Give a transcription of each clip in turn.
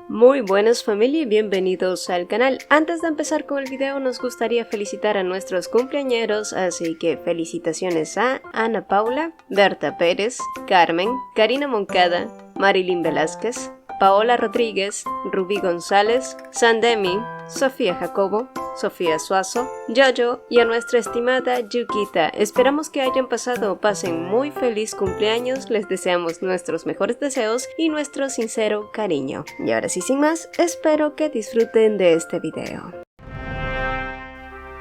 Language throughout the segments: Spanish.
Muy buenas familia y bienvenidos al canal. Antes de empezar con el video nos gustaría felicitar a nuestros cumpleañeros, así que felicitaciones a Ana Paula, Berta Pérez, Carmen, Karina Moncada, Marilyn Velázquez, Paola Rodríguez, Rubí González, Sandemi, Sofía Jacobo, Sofía Suazo, Yoyo y a nuestra estimada Yukita. Esperamos que hayan pasado o pasen muy feliz cumpleaños, les deseamos nuestros mejores deseos y nuestro sincero cariño. Y ahora sí, sin más, espero que disfruten de este video.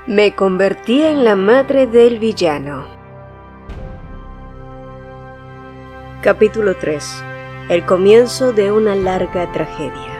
Me convertí en la madre del villano. Capítulo 3. El comienzo de una larga tragedia.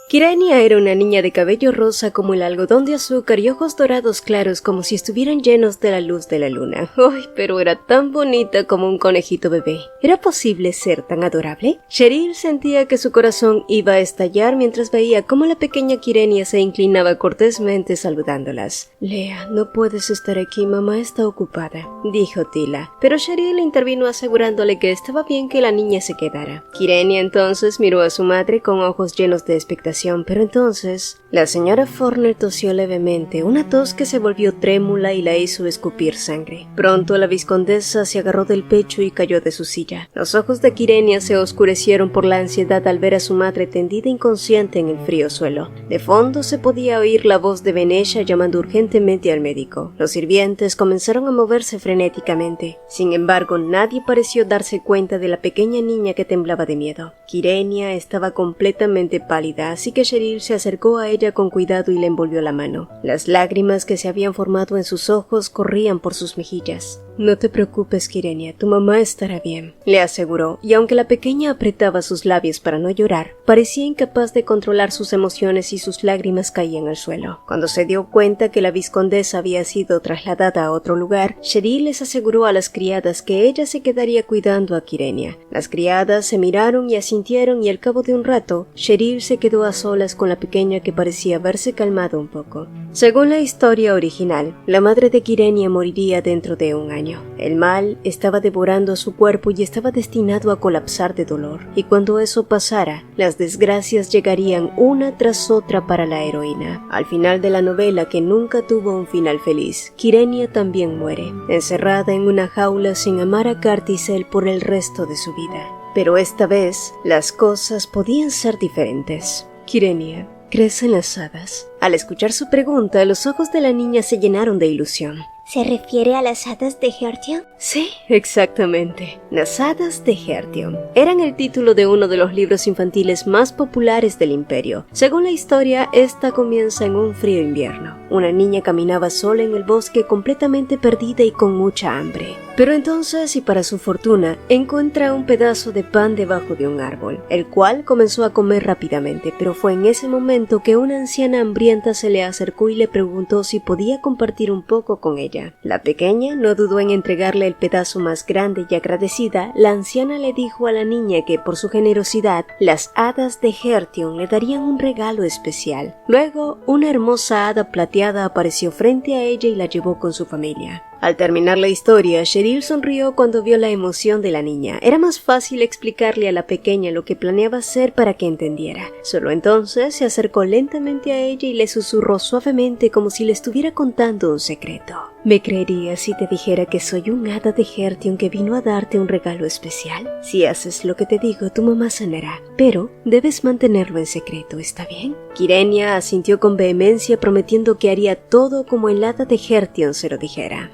Kyrenia era una niña de cabello rosa como el algodón de azúcar y ojos dorados claros como si estuvieran llenos de la luz de la luna. ¡Ay, pero era tan bonita como un conejito bebé! ¿Era posible ser tan adorable? Cheryl sentía que su corazón iba a estallar mientras veía cómo la pequeña Kyrenia se inclinaba cortésmente saludándolas. «Lea, no puedes estar aquí, mamá está ocupada», dijo Tila, pero Cheryl intervino asegurándole que estaba bien que la niña se quedara. Kyrenia entonces miró a su madre con ojos llenos de expectación. Pero entonces, la señora Forner tosió levemente, una tos que se volvió trémula y la hizo escupir sangre. Pronto la vizcondesa se agarró del pecho y cayó de su silla. Los ojos de Kyrenia se oscurecieron por la ansiedad al ver a su madre tendida inconsciente en el frío suelo. De fondo se podía oír la voz de Venetia llamando urgentemente al médico. Los sirvientes comenzaron a moverse frenéticamente. Sin embargo, nadie pareció darse cuenta de la pequeña niña que temblaba de miedo. Kyrenia estaba completamente pálida, así que Cheryl se acercó a ella con cuidado y le envolvió la mano. Las lágrimas que se habían formado en sus ojos corrían por sus mejillas. «No te preocupes, Kyrenia, tu mamá estará bien», le aseguró, y aunque la pequeña apretaba sus labios para no llorar, parecía incapaz de controlar sus emociones y sus lágrimas caían al suelo. Cuando se dio cuenta que la vizcondesa había sido trasladada a otro lugar, Cheryl les aseguró a las criadas que ella se quedaría cuidando a Kyrenia. Las criadas se miraron y asintieron y al cabo de un rato, Cheryl se quedó a solas con la pequeña que parecía haberse calmado un poco. Según la historia original, la madre de Kyrenia moriría dentro de un año. El mal estaba devorando su cuerpo y estaba destinado a colapsar de dolor, y cuando eso pasara, las desgracias llegarían una tras otra para la heroína. Al final de la novela, que nunca tuvo un final feliz, Kyrenia también muere, encerrada en una jaula sin amar a Carticel por el resto de su vida. Pero esta vez, las cosas podían ser diferentes. «Kyrenia, ¿crees en las hadas?». Al escuchar su pregunta, los ojos de la niña se llenaron de ilusión. ¿Se refiere a las hadas de Hertion? Sí, exactamente. Las hadas de Hertion eran el título de uno de los libros infantiles más populares del imperio. Según la historia, esta comienza en un frío invierno. Una niña caminaba sola en el bosque completamente perdida y con mucha hambre. Pero entonces, y para su fortuna, encuentra un pedazo de pan debajo de un árbol, el cual comenzó a comer rápidamente, pero fue en ese momento que una anciana hambrienta se le acercó y le preguntó si podía compartir un poco con ella. La pequeña no dudó en entregarle el pedazo más grande y agradecida, la anciana le dijo a la niña que por su generosidad, las hadas de Hertion le darían un regalo especial. Luego, una hermosa hada plateada apareció frente a ella y la llevó con su familia. Al terminar la historia, Cheryl sonrió cuando vio la emoción de la niña. Era más fácil explicarle a la pequeña lo que planeaba hacer para que entendiera. Solo entonces se acercó lentamente a ella y le susurró suavemente como si le estuviera contando un secreto. «¿Me creerías si te dijera que soy un hada de Hertion que vino a darte un regalo especial? Si haces lo que te digo, tu mamá sanará, pero debes mantenerlo en secreto, ¿está bien?». Kyrenia asintió con vehemencia prometiendo que haría todo como el hada de Hertion se lo dijera.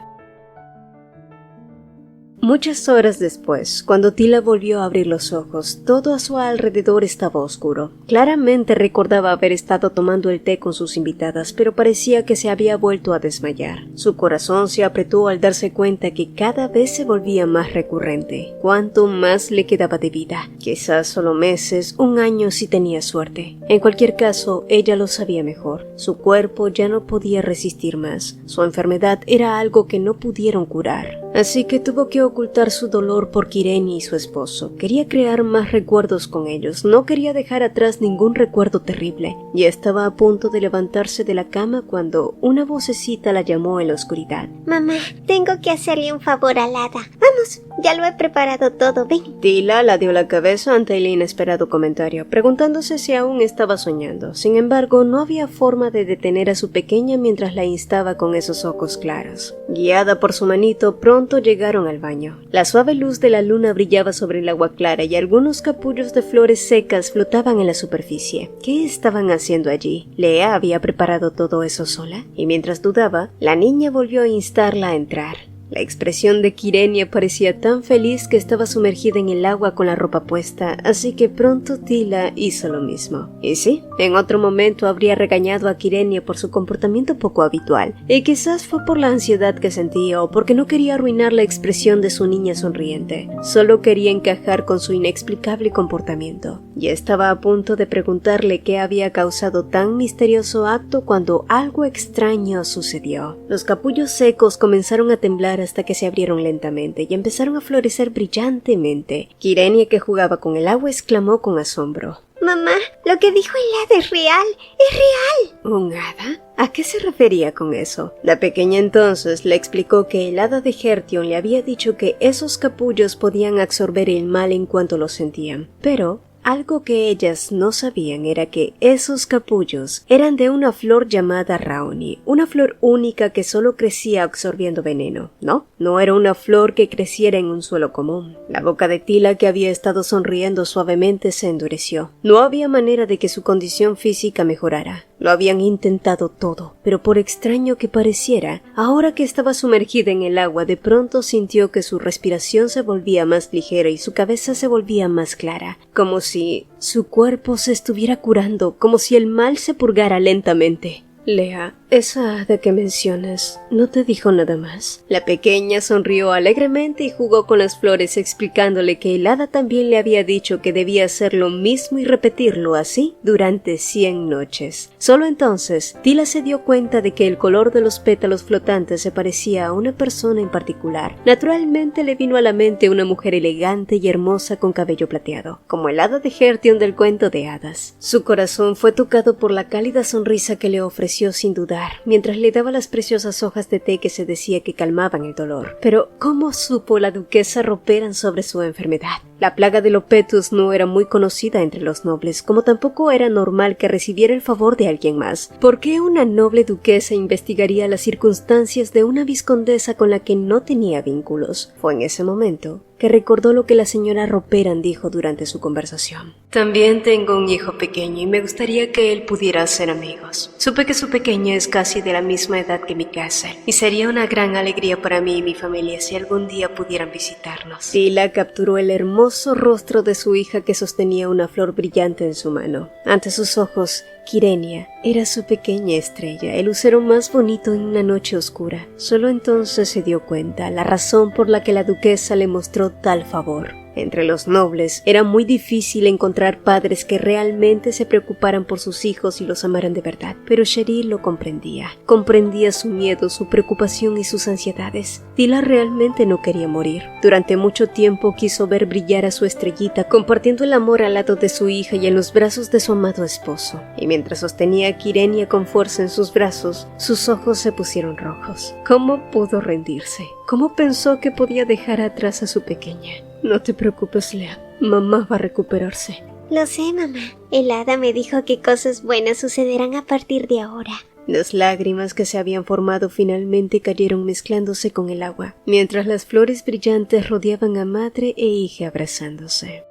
Muchas horas después, cuando Tila volvió a abrir los ojos, todo a su alrededor estaba oscuro. Claramente recordaba haber estado tomando el té con sus invitadas, pero parecía que se había vuelto a desmayar. Su corazón se apretó al darse cuenta que cada vez se volvía más recurrente. ¿Cuánto más le quedaba de vida? Quizás solo meses, un año si tenía suerte. En cualquier caso, ella lo sabía mejor. Su cuerpo ya no podía resistir más. Su enfermedad era algo que no pudieron curar. Así que tuvo que ocultar su dolor por Kirenia y su esposo. Quería crear más recuerdos con ellos. No quería dejar atrás ningún recuerdo terrible. Ya estaba a punto de levantarse de la cama cuando una vocecita la llamó en la oscuridad. Mamá, tengo que hacerle un favor al hada. Vamos, ya lo he preparado todo, ven. Tila la dio la cabeza ante el inesperado comentario, preguntándose si aún estaba soñando. Sin embargo, no había forma de detener a su pequeña mientras la instaba con esos ojos claros. Guiada por su manito, pronto llegaron al baño. La suave luz de la luna brillaba sobre el agua clara y algunos capullos de flores secas flotaban en la superficie. ¿Qué estaban haciendo allí? ¿Lea había preparado todo eso sola? Y mientras dudaba, la niña volvió a instarla a entrar. La expresión de Kirenia parecía tan feliz que estaba sumergida en el agua con la ropa puesta, así que pronto Tila hizo lo mismo. Y sí, en otro momento habría regañado a Kirenia por su comportamiento poco habitual, y quizás fue por la ansiedad que sentía o porque no quería arruinar la expresión de su niña sonriente. Solo quería encajar con su inexplicable comportamiento. Ya estaba a punto de preguntarle qué había causado tan misterioso acto cuando algo extraño sucedió. Los capullos secos comenzaron a temblar hasta que se abrieron lentamente y empezaron a florecer brillantemente. Kirenia, que jugaba con el agua, exclamó con asombro. Mamá, lo que dijo el hada es real, es real. ¿Un hada? ¿A qué se refería con eso? La pequeña entonces le explicó que el hada de Hertion le había dicho que esos capullos podían absorber el mal en cuanto lo sentían, pero algo que ellas no sabían era que esos capullos eran de una flor llamada Raoni, una flor única que solo crecía absorbiendo veneno. No era una flor que creciera en un suelo común. La boca de Tila, que había estado sonriendo suavemente, se endureció. No había manera de que su condición física mejorara. Lo habían intentado todo, pero por extraño que pareciera, ahora que estaba sumergida en el agua, de pronto sintió que su respiración se volvía más ligera y su cabeza se volvía más clara, como si su cuerpo se estuviera curando, como si el mal se purgara lentamente. Lea, esa hada que mencionas, ¿no te dijo nada más? La pequeña sonrió alegremente y jugó con las flores, explicándole que el hada también le había dicho que debía hacer lo mismo y repetirlo así durante 100 noches. Solo entonces, Tila se dio cuenta de que el color de los pétalos flotantes se parecía a una persona en particular. Naturalmente le vino a la mente una mujer elegante y hermosa con cabello plateado, como el hada de Hertion del cuento de hadas. Su corazón fue tocado por la cálida sonrisa que le ofreció sin dudar, mientras le daba las preciosas hojas de té que se decía que calmaban el dolor. Pero ¿cómo supo la duquesa Roperan sobre su enfermedad? La plaga de Lopetus no era muy conocida entre los nobles, como tampoco era normal que recibiera el favor de alguien más. ¿Por qué una noble duquesa investigaría las circunstancias de una vizcondesa con la que no tenía vínculos? Fue en ese momento que recordó lo que la señora Roperan dijo durante su conversación. También tengo un hijo pequeño y me gustaría que él pudiera hacer amigos. Supe que su pequeña es casi de la misma edad que mi casa, y sería una gran alegría para mí y mi familia si algún día pudieran visitarnos. Tila capturó el hermoso rostro de su hija que sostenía una flor brillante en su mano. Ante sus ojos, Kirenia era su pequeña estrella, el lucero más bonito en una noche oscura. Solo entonces se dio cuenta la razón por la que la duquesa le mostró tal favor. Entre los nobles era muy difícil encontrar padres que realmente se preocuparan por sus hijos y los amaran de verdad, pero Cheryl lo comprendía. Comprendía su miedo, su preocupación y sus ansiedades. Tila realmente no quería morir. Durante mucho tiempo quiso ver brillar a su estrellita, compartiendo el amor al lado de su hija y en los brazos de su amado esposo. Y mientras sostenía a Kirenia con fuerza en sus brazos, sus ojos se pusieron rojos. ¿Cómo pudo rendirse? ¿Cómo pensó que podía dejar atrás a su pequeña? No te preocupes, Lea. Mamá va a recuperarse. Lo sé, mamá. El hada me dijo que cosas buenas sucederán a partir de ahora. Las lágrimas que se habían formado finalmente cayeron mezclándose con el agua, mientras las flores brillantes rodeaban a madre e hija abrazándose.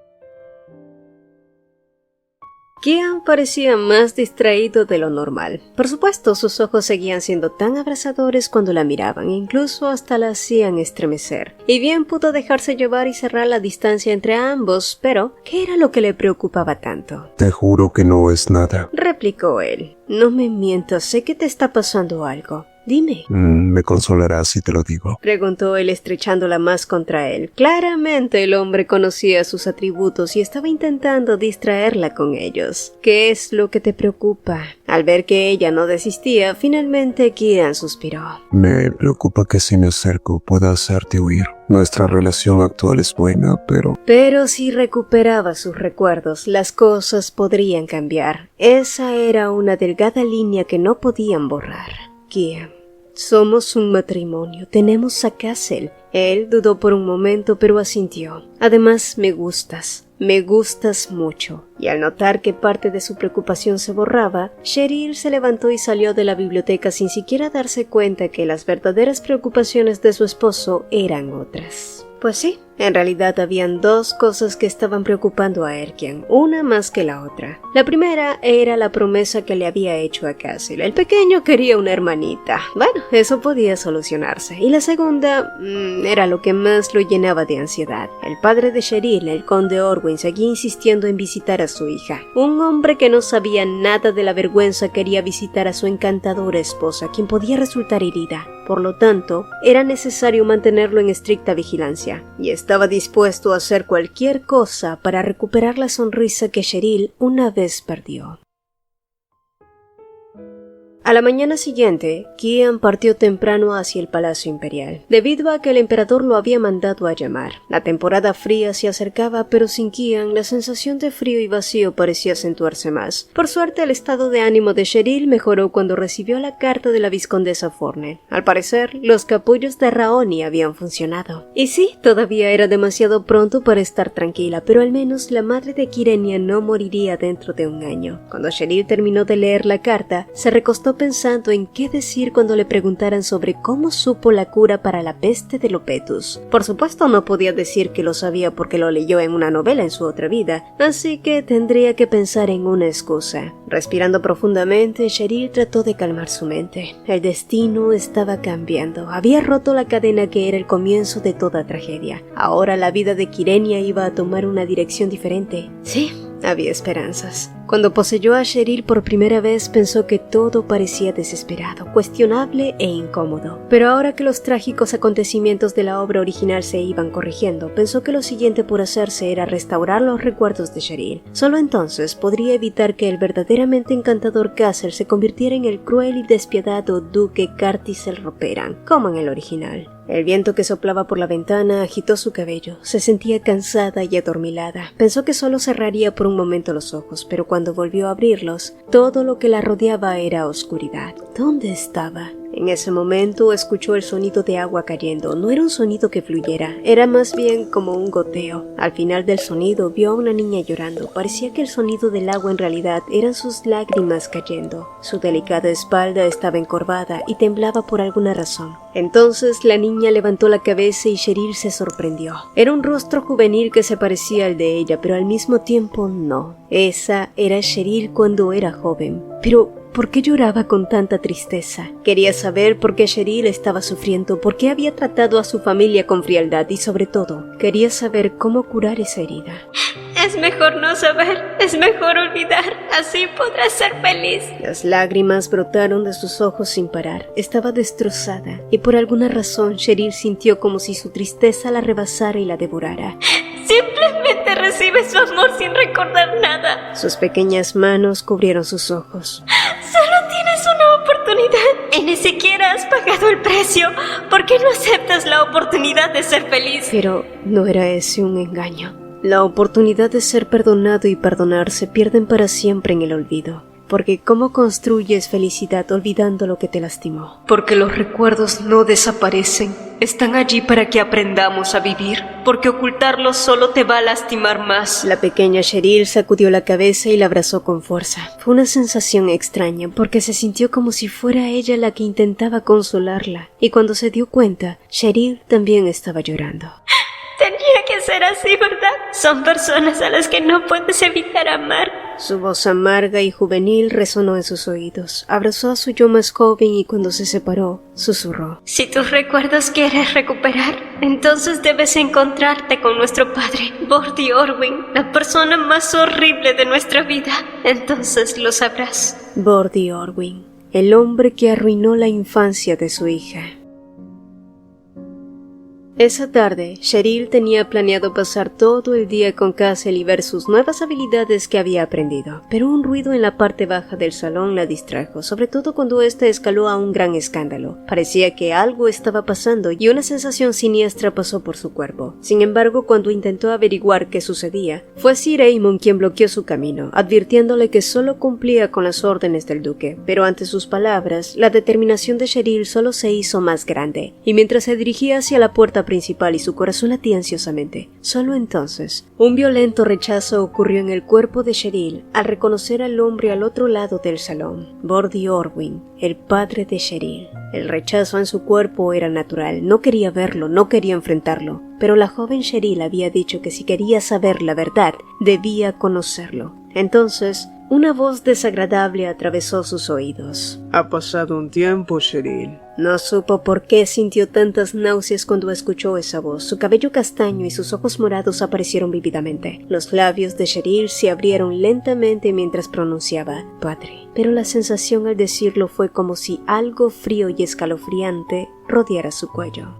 Kian parecía más distraído de lo normal. Por supuesto, sus ojos seguían siendo tan abrasadores cuando la miraban, incluso hasta la hacían estremecer. Y bien pudo dejarse llevar y cerrar la distancia entre ambos, pero ¿qué era lo que le preocupaba tanto? Te juro que no es nada, replicó él. No me mientas, sé que te está pasando algo. Dime. ¿Me consolarás si te lo digo? Preguntó él estrechándola más contra él. Claramente el hombre conocía sus atributos y estaba intentando distraerla con ellos. ¿Qué es lo que te preocupa? Al ver que ella no desistía, finalmente Kian suspiró. Me preocupa que si me acerco pueda hacerte huir. Nuestra relación actual es buena, pero si recuperaba sus recuerdos, las cosas podrían cambiar. Esa era una delgada línea que no podían borrar. Kian, somos un matrimonio, tenemos a Castle. Él dudó por un momento, pero asintió. Además, me gustas mucho. Y al notar que parte de su preocupación se borraba, Cheryl se levantó y salió de la biblioteca sin siquiera darse cuenta que las verdaderas preocupaciones de su esposo eran otras. Pues sí, en realidad habían dos cosas que estaban preocupando a Erkian, una más que la otra. La primera era la promesa que le había hecho a Castle. El pequeño quería una hermanita. Bueno, eso podía solucionarse. Y la segunda era lo que más lo llenaba de ansiedad. El padre de Cheryl, el conde Orwin, seguía insistiendo en visitar a su hija. Un hombre que no sabía nada de la vergüenza quería visitar a su encantadora esposa, quien podía resultar herida. Por lo tanto, era necesario mantenerlo en estricta vigilancia, y estaba dispuesto a hacer cualquier cosa para recuperar la sonrisa que Cheryl una vez perdió. A la mañana siguiente, Kian partió temprano hacia el Palacio Imperial, debido a que el emperador lo había mandado a llamar. La temporada fría se acercaba, pero sin Kian, la sensación de frío y vacío parecía acentuarse más. Por suerte, el estado de ánimo de Cheryl mejoró cuando recibió la carta de la vizcondesa Fornell. Al parecer, los capullos de Raoni habían funcionado. Y sí, todavía era demasiado pronto para estar tranquila, pero al menos la madre de Kyrenia no moriría dentro de un año. Cuando Cheryl terminó de leer la carta, se recostó pensando en qué decir cuando le preguntaran sobre cómo supo la cura para la peste de Lopetus. Por supuesto no podía decir que lo sabía porque lo leyó en una novela en su otra vida, así que tendría que pensar en una excusa. Respirando profundamente, Cheryl trató de calmar su mente. El destino estaba cambiando. Había roto la cadena que era el comienzo de toda tragedia. Ahora la vida de Kyrenia iba a tomar una dirección diferente. Sí, había esperanzas. Cuando poseyó a Cheryl por primera vez, pensó que todo parecía desesperado, cuestionable e incómodo. Pero ahora que los trágicos acontecimientos de la obra original se iban corrigiendo, pensó que lo siguiente por hacerse era restaurar los recuerdos de Cheryl. Solo entonces podría evitar que el verdaderamente encantador Castle se convirtiera en el cruel y despiadado duque Cartisel Roperan, como en el original. El viento que soplaba por la ventana agitó su cabello. Se sentía cansada y adormilada. Pensó que solo cerraría por un momento los ojos, pero cuando volvió a abrirlos, todo lo que la rodeaba era oscuridad. ¿Dónde estaba? En ese momento escuchó el sonido de agua cayendo. No era un sonido que fluyera, era más bien como un goteo. Al final del sonido vio a una niña llorando. Parecía que el sonido del agua en realidad eran sus lágrimas cayendo. Su delicada espalda estaba encorvada y temblaba por alguna razón. Entonces la niña levantó la cabeza y Cheryl se sorprendió. Era un rostro juvenil que se parecía al de ella, pero al mismo tiempo no. Esa era Cheryl cuando era joven. Pero ¿por qué lloraba con tanta tristeza? Quería saber por qué Cheryl estaba sufriendo, por qué había tratado a su familia con frialdad y, sobre todo, quería saber cómo curar esa herida. Es mejor no saber, es mejor olvidar, así podrás ser feliz. Las lágrimas brotaron de sus ojos sin parar. Estaba destrozada y por alguna razón Cheryl sintió como si su tristeza la rebasara y la devorara. Simplemente recibe su amor sin recordar nada. Sus pequeñas manos cubrieron sus ojos. Solo tienes una oportunidad y ni siquiera has pagado el precio. ¿Por qué no aceptas la oportunidad de ser feliz? Pero no era ese un engaño. La oportunidad de ser perdonado y perdonar se pierden para siempre en el olvido. Porque ¿cómo construyes felicidad olvidando lo que te lastimó? Porque los recuerdos no desaparecen. Están allí para que aprendamos a vivir. Porque ocultarlos solo te va a lastimar más. La pequeña Cheryl sacudió la cabeza y la abrazó con fuerza. Fue una sensación extraña porque se sintió como si fuera ella la que intentaba consolarla. Y cuando se dio cuenta, Cheryl también estaba llorando. Tenía que ser así, ¿verdad? Son personas a las que no puedes evitar amar. Su voz amarga y juvenil resonó en sus oídos. Abrazó a su yo más joven y cuando se separó, susurró. Si tus recuerdos quieres recuperar, entonces debes encontrarte con nuestro padre, Bordy Orwin, la persona más horrible de nuestra vida. Entonces lo sabrás. Bordy Orwin. el hombre que arruinó la infancia de su hija. Esa tarde, Cheryl tenía planeado pasar todo el día con Castle y ver sus nuevas habilidades que había aprendido, pero un ruido en la parte baja del salón la distrajo, sobre todo cuando éste escaló a un gran escándalo. Parecía que algo estaba pasando y una sensación siniestra pasó por su cuerpo. Sin embargo, cuando intentó averiguar qué sucedía, fue Sir Aemon quien bloqueó su camino, advirtiéndole que solo cumplía con las órdenes del duque. Pero ante sus palabras, la determinación de Cheryl solo se hizo más grande, y mientras se dirigía hacia la puerta principal y su corazón latía ansiosamente. Solo entonces, un violento rechazo ocurrió en el cuerpo de Cheryl al reconocer al hombre al otro lado del salón, Bordy Orwin, el padre de Cheryl. El rechazo en su cuerpo era natural, no quería verlo, no quería enfrentarlo, pero la joven Cheryl había dicho que si quería saber la verdad, debía conocerlo. Entonces, una voz desagradable atravesó sus oídos. Ha pasado un tiempo, Cheryl. No supo por qué sintió tantas náuseas cuando escuchó esa voz. Su cabello castaño y sus ojos morados aparecieron vívidamente. Los labios de Cheryl se abrieron lentamente mientras pronunciaba «padre». Pero la sensación al decirlo fue como si algo frío y escalofriante rodeara su cuello.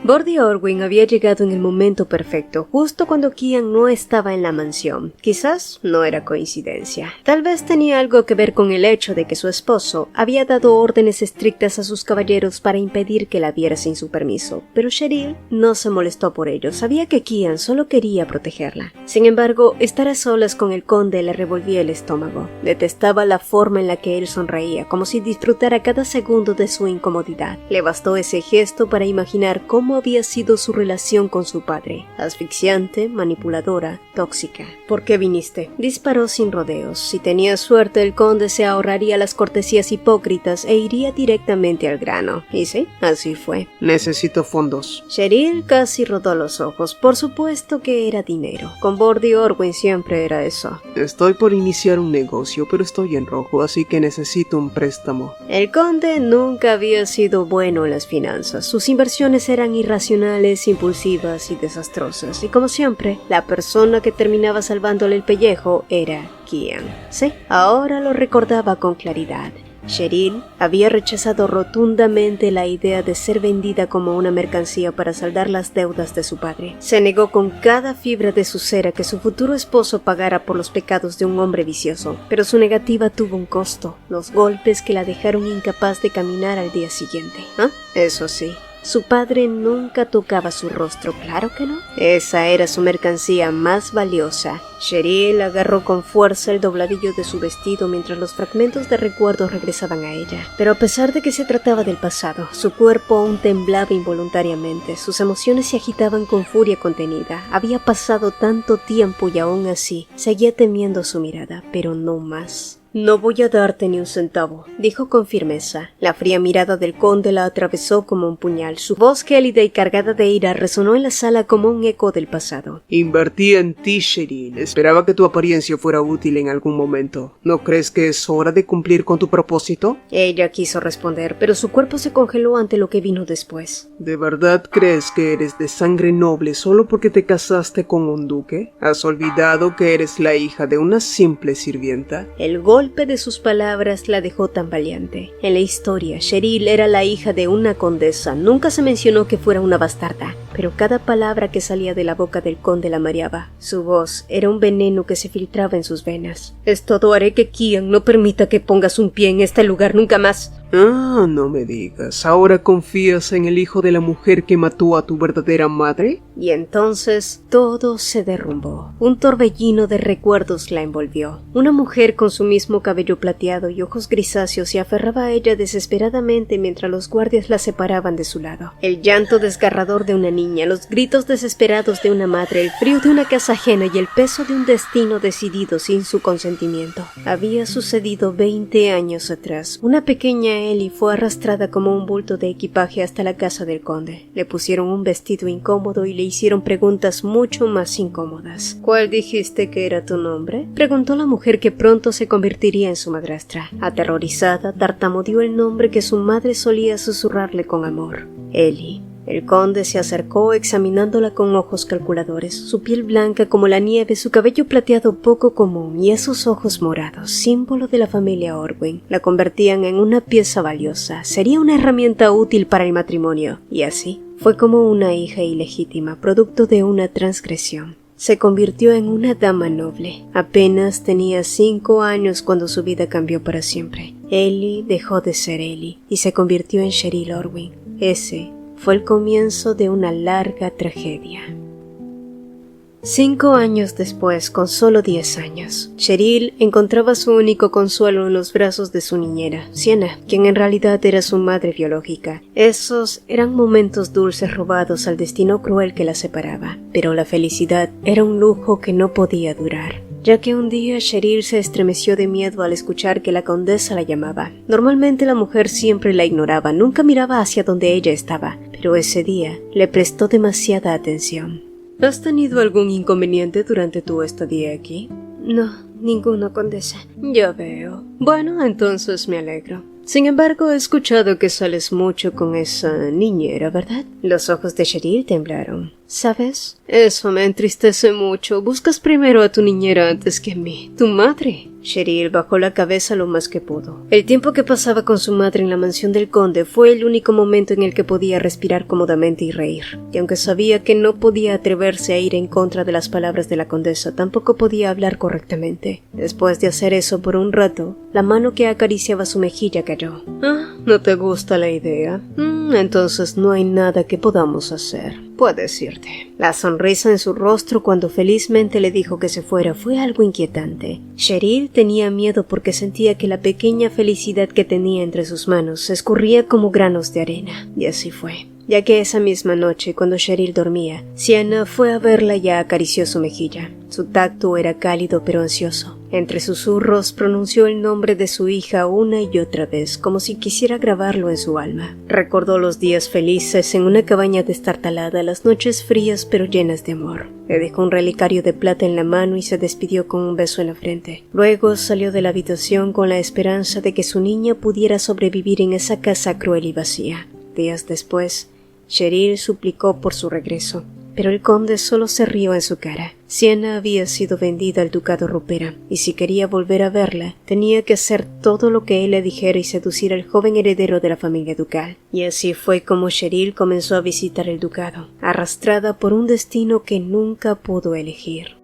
Bordy Orwin había llegado en el momento perfecto, justo cuando Kian no estaba en la mansión. Quizás no era coincidencia. Tal vez tenía algo que ver con el hecho de que su esposo había dado órdenes estrictas a sus caballeros para impedir que la viera sin su permiso, pero Cheryl no se molestó por ello. Sabía que Kian solo quería protegerla. Sin embargo, estar a solas con el conde le revolvía el estómago. Detestaba la forma en la que él sonreía, como si disfrutara cada segundo de su incomodidad. Le bastó ese gesto para imaginar cómo había sido su relación con su padre, asfixiante, manipuladora, tóxica. ¿Por qué viniste? Disparó sin rodeos. Si tenía suerte, el conde se ahorraría las cortesías hipócritas e iría directamente al grano. Y sí, así fue. Necesito fondos. Cheryl casi rodó los ojos. Por supuesto que era dinero. Con Bordy Orwin siempre era eso. Estoy por iniciar un negocio, pero estoy en rojo, así que necesito un préstamo. El conde nunca había sido bueno en las finanzas. Sus inversiones eran irracionales, impulsivas y desastrosas, y como siempre, la persona que terminaba salvándole el pellejo era Kian. Sí, ahora lo recordaba con claridad. Cheryl había rechazado rotundamente la idea de ser vendida como una mercancía para saldar las deudas de su padre. Se negó con cada fibra de su ser a que su futuro esposo pagara por los pecados de un hombre vicioso, pero su negativa tuvo un costo: los golpes que la dejaron incapaz de caminar al día siguiente. Eso sí, su padre nunca tocaba su rostro, claro que no. Esa era su mercancía más valiosa. Cheryl agarró con fuerza el dobladillo de su vestido mientras los fragmentos de recuerdos regresaban a ella. Pero a pesar de que se trataba del pasado, su cuerpo aún temblaba involuntariamente, sus emociones se agitaban con furia contenida. Había pasado tanto tiempo y aún así seguía temiendo su mirada, pero no más. «No voy a darte ni un centavo», dijo con firmeza. La fría mirada del conde la atravesó como un puñal. Su voz gélida y cargada de ira resonó en la sala como un eco del pasado. Invertí en ti, Cheryl. Esperaba que tu apariencia fuera útil en algún momento. ¿No crees que es hora de cumplir con tu propósito? Ella quiso responder, pero su cuerpo se congeló ante lo que vino después. ¿De verdad crees que eres de sangre noble solo porque te casaste con un duque? ¿Has olvidado que eres la hija de una simple sirvienta? El golpe de sus palabras la dejó tambaleante. En la historia, Cheryl era la hija de una condesa. Nunca se mencionó que fuera una bastarda, pero cada palabra que salía de la boca del conde la mareaba. Su voz era un veneno que se filtraba en sus venas. «Es todo, haré que Kian no permita que pongas un pie en este lugar nunca más». Ah, no me digas. ¿Ahora confías en el hijo de la mujer que mató a tu verdadera madre? Y entonces todo se derrumbó. Un torbellino de recuerdos la envolvió. Una mujer con su mismo cabello plateado y ojos grisáceos se aferraba a ella desesperadamente mientras los guardias la separaban de su lado. El llanto desgarrador de una niña, los gritos desesperados de una madre, el frío de una casa ajena y el peso de un destino decidido sin su consentimiento. Había sucedido 20 años atrás. Una pequeña Ellie fue arrastrada como un bulto de equipaje hasta la casa del conde. Le pusieron un vestido incómodo y le hicieron preguntas mucho más incómodas. «¿Cuál dijiste que era tu nombre?», preguntó la mujer que pronto se convertiría en su madrastra. Aterrorizada, tartamudeó el nombre que su madre solía susurrarle con amor: Ellie. El conde se acercó examinándola con ojos calculadores, su piel blanca como la nieve, su cabello plateado poco común y esos ojos morados, símbolo de la familia Orwin, la convertían en una pieza valiosa, sería una herramienta útil para el matrimonio, y así fue como una hija ilegítima, producto de una transgresión. Se convirtió en una dama noble. Apenas tenía 5 años cuando su vida cambió para siempre. Ellie dejó de ser Ellie y se convirtió en Cheryl Orwin. Ese fue el comienzo de una larga tragedia. 5 años después, con solo 10 años, Cheryl encontraba su único consuelo en los brazos de su niñera, Sienna, quien en realidad era su madre biológica. Esos eran momentos dulces robados al destino cruel que la separaba, pero la felicidad era un lujo que no podía durar, ya que un día Cheryl se estremeció de miedo al escuchar que la condesa la llamaba. Normalmente la mujer siempre la ignoraba, nunca miraba hacia donde ella estaba, pero ese día le prestó demasiada atención. ¿Has tenido algún inconveniente durante tu estadía aquí? No, ninguno, condesa. Ya veo. Bueno, entonces me alegro. Sin embargo, he escuchado que sales mucho con esa niñera, ¿verdad? Los ojos de Cheryl temblaron. ¿Sabes? Eso me entristece mucho. Buscas primero a tu niñera antes que a mí. ¿Tu madre? Cheryl bajó la cabeza lo más que pudo. El tiempo que pasaba con su madre en la mansión del conde fue el único momento en el que podía respirar cómodamente y reír. Y aunque sabía que no podía atreverse a ir en contra de las palabras de la condesa, tampoco podía hablar correctamente. Después de hacer eso por un rato, la mano que acariciaba su mejilla cayó. ¿No te gusta la idea? Entonces no hay nada que podamos hacer. Puedes irte. La sonrisa en su rostro cuando felizmente le dijo que se fuera fue algo inquietante. Cheryl tenía miedo porque sentía que la pequeña felicidad que tenía entre sus manos escurría como granos de arena. Y así fue. Ya que esa misma noche, cuando Cheryl dormía, Sienna fue a verla y acarició su mejilla. Su tacto era cálido pero ansioso. Entre susurros pronunció el nombre de su hija una y otra vez, como si quisiera grabarlo en su alma. Recordó los días felices en una cabaña destartalada, las noches frías pero llenas de amor. Le dejó un relicario de plata en la mano y se despidió con un beso en la frente. Luego salió de la habitación con la esperanza de que su niña pudiera sobrevivir en esa casa cruel y vacía. Días después, Cheryl suplicó por su regreso, pero el conde solo se rió en su cara. Sienna había sido vendida al ducado Rupera, y si quería volver a verla, tenía que hacer todo lo que él le dijera y seducir al joven heredero de la familia ducal. Y así fue como Cheryl comenzó a visitar el ducado, arrastrada por un destino que nunca pudo elegir.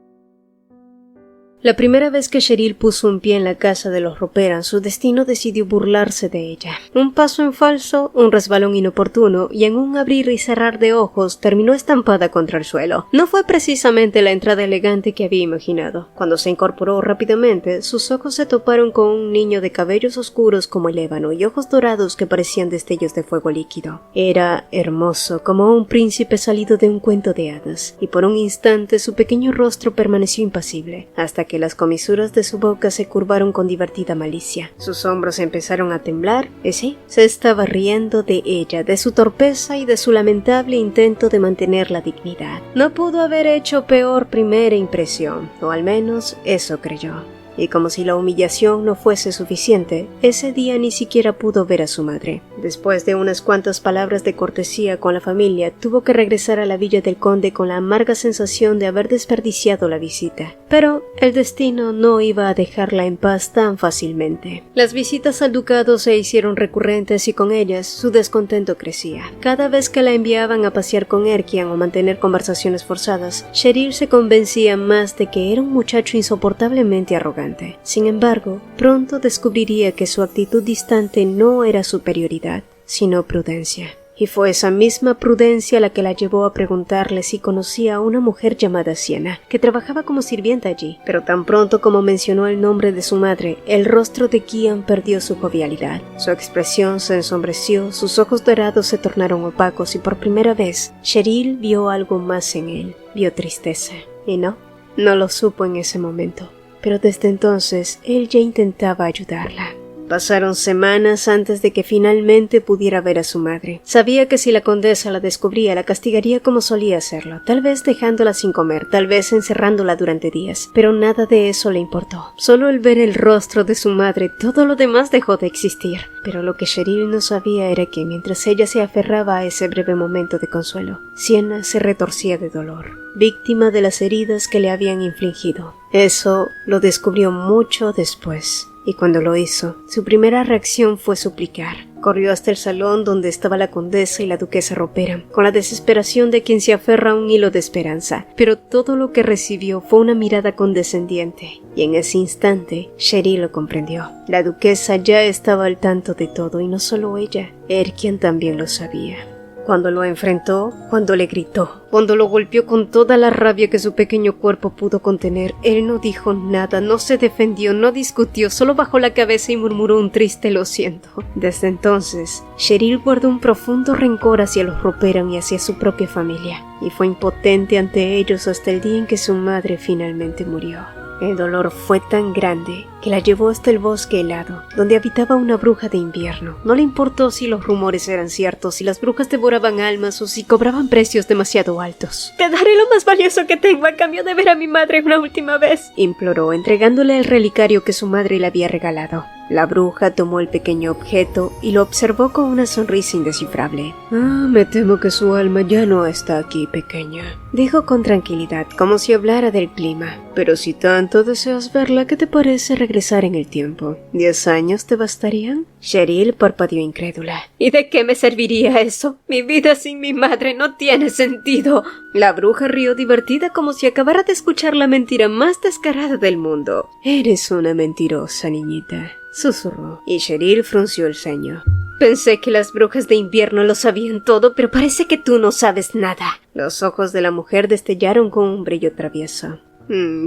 La primera vez que Cheryl puso un pie en la casa de los Rupera, su destino decidió burlarse de ella. Un paso en falso, un resbalón inoportuno, y en un abrir y cerrar de ojos terminó estampada contra el suelo. No fue precisamente la entrada elegante que había imaginado. Cuando se incorporó rápidamente, sus ojos se toparon con un niño de cabellos oscuros como el ébano y ojos dorados que parecían destellos de fuego líquido. Era hermoso, como un príncipe salido de un cuento de hadas, y por un instante su pequeño rostro permaneció impasible, hasta que las comisuras de su boca se curvaron con divertida malicia. Sus hombros empezaron a temblar, y sí, se estaba riendo de ella, de su torpeza y de su lamentable intento de mantener la dignidad. No pudo haber hecho peor primera impresión, o al menos eso creyó. Y como si la humillación no fuese suficiente, ese día ni siquiera pudo ver a su madre. Después de unas cuantas palabras de cortesía con la familia, tuvo que regresar a la villa del conde con la amarga sensación de haber desperdiciado la visita. Pero el destino no iba a dejarla en paz tan fácilmente. Las visitas al ducado se hicieron recurrentes y con ellas su descontento crecía. Cada vez que la enviaban a pasear con Erkian o mantener conversaciones forzadas, Cheryl se convencía más de que era un muchacho insoportablemente arrogante. Sin embargo, pronto descubriría que su actitud distante no era superioridad, sino prudencia. Y fue esa misma prudencia la que la llevó a preguntarle si conocía a una mujer llamada Sienna, que trabajaba como sirvienta allí. Pero tan pronto como mencionó el nombre de su madre, el rostro de Kian perdió su jovialidad. Su expresión se ensombreció, sus ojos dorados se tornaron opacos y por primera vez, Cheryl vio algo más en él. Vio tristeza. Y no lo supo en ese momento. Pero desde entonces él ya intentaba ayudarla. Pasaron semanas antes de que finalmente pudiera ver a su madre. Sabía que si la condesa la descubría, la castigaría como solía hacerlo, tal vez dejándola sin comer, tal vez encerrándola durante días, pero nada de eso le importó. Solo el ver el rostro de su madre, todo lo demás dejó de existir. Pero lo que Cheryl no sabía era que mientras ella se aferraba a ese breve momento de consuelo, Sienna se retorcía de dolor, víctima de las heridas que le habían infligido. Eso lo descubrió mucho después. Y cuando lo hizo, su primera reacción fue suplicar. Corrió hasta el salón donde estaba la condesa y la duquesa ropera, con la desesperación de quien se aferra a un hilo de esperanza, pero todo lo que recibió fue una mirada condescendiente, y en ese instante Cheryl lo comprendió. La duquesa ya estaba al tanto de todo, y no solo ella, quien también lo sabía. Cuando lo enfrentó, cuando le gritó, cuando lo golpeó con toda la rabia que su pequeño cuerpo pudo contener, él no dijo nada, no se defendió, no discutió, solo bajó la cabeza y murmuró un triste "lo siento". Desde entonces, Cheryl guardó un profundo rencor hacia los Roperan y hacia su propia familia, y fue impotente ante ellos hasta el día en que su madre finalmente murió. El dolor fue tan grande que la llevó hasta el bosque helado, donde habitaba una bruja de invierno. No le importó si los rumores eran ciertos, si las brujas devoraban almas o si cobraban precios demasiado altos. Te daré lo más valioso que tengo a cambio de ver a mi madre una última vez, imploró, entregándole el relicario que su madre le había regalado. La bruja tomó el pequeño objeto y lo observó con una sonrisa indescifrable. Me temo que su alma ya no está aquí, pequeña, dijo con tranquilidad, como si hablara del clima. Pero si tanto deseas verla, ¿qué te parece regresar en el tiempo? ¿10 años te bastarían? Cheryl parpadeó incrédula. ¿Y de qué me serviría eso? Mi vida sin mi madre no tiene sentido. La bruja rió divertida como si acabara de escuchar la mentira más descarada del mundo. Eres una mentirosa, niñita, susurró, y Cheryl frunció el ceño. Pensé que las brujas de invierno lo sabían todo, pero parece que tú no sabes nada. Los ojos de la mujer destellaron con un brillo travieso.